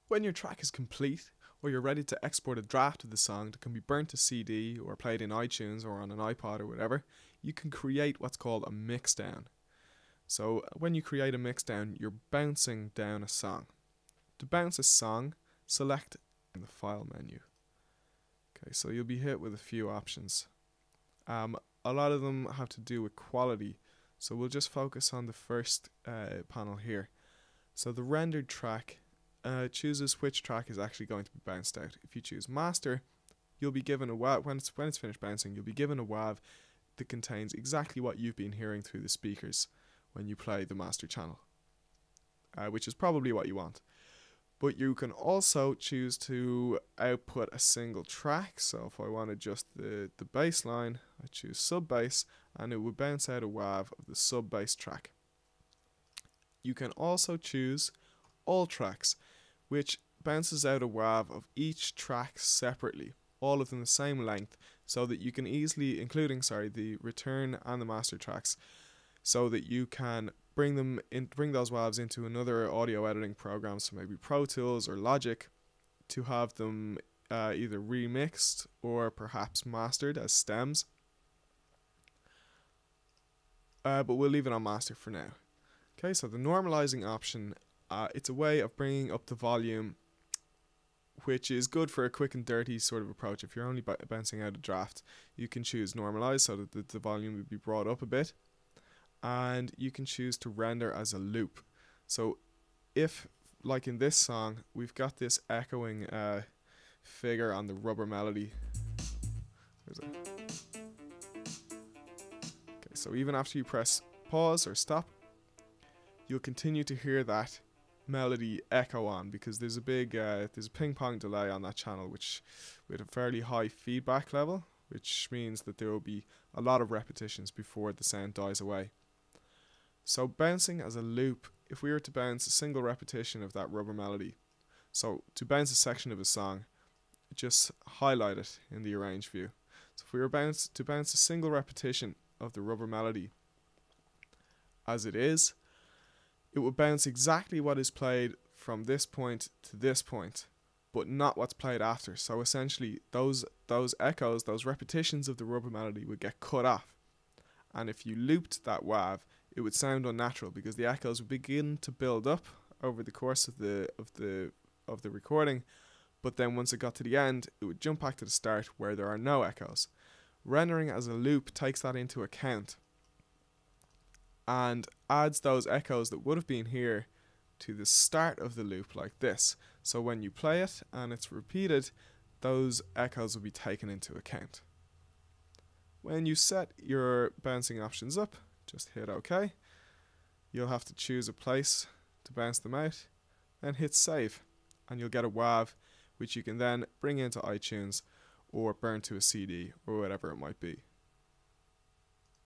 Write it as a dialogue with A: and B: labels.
A: When your track is complete, or you're ready to export a draft of the song that can be burnt to CD or played in iTunes or on an iPod or whatever, you can create what's called a mixdown. So when you create a mixdown, you're bouncing down a song. To bounce a song, select in the file menu. Okay, so you'll be hit with a few options. A lot of them have to do with quality, so we'll just focus on the first panel here. So the rendered track chooses which track is actually going to be bounced out. If you choose master, you'll be given a WAV. When it's finished bouncing, you'll be given a WAV that contains exactly what you've been hearing through the speakers when you play the master channel, which is probably what you want. But you can also choose to output a single track. So if I wanted just the bass line, I choose sub bass, and it would bounce out a WAV of the sub bass track. You can also choose all tracks, which bounces out a WAV of each track separately, all of them the same length, so that you can easily, including the return and the master tracks, so that you can bring those WAVs into another audio editing program, so maybe Pro Tools or Logic, to have them either remixed or perhaps mastered as stems. But we'll leave it on master for now. Okay, so the normalizing option, it's a way of bringing up the volume, which is good for a quick and dirty sort of approach. If you're only bouncing out a draft, you can choose normalize so that the volume would be brought up a bit. And you can choose to render as a loop. So if, like in this song, we've got this echoing figure on the rubber melody. Okay, so even after you press pause or stop, you'll continue to hear that melody echo on, because there's a big there's a ping pong delay on that channel, which with a fairly high feedback level, which means that there will be a lot of repetitions before the sound dies away. So bouncing as a loop, if we were to bounce a single repetition of that rubber melody, so to bounce a section of a song, just highlight it in the arrange view. So if we were to bounce a single repetition of the rubber melody as it is, it would bounce exactly what is played from this point to this point, but not what's played after. So essentially those echoes, those repetitions of the rubber melody would get cut off. And if you looped that WAV, it would sound unnatural, because the echoes would begin to build up over the course of the recording, but then once it got to the end, it would jump back to the start where there are no echoes. Rendering as a loop takes that into account and adds those echoes that would have been here to the start of the loop, like this. So when you play it and it's repeated, those echoes will be taken into account. When you set your bouncing options up, just hit OK. You'll have to choose a place to bounce them out, and hit save, and you'll get a WAV which you can then bring into iTunes or burn to a CD or whatever it might be.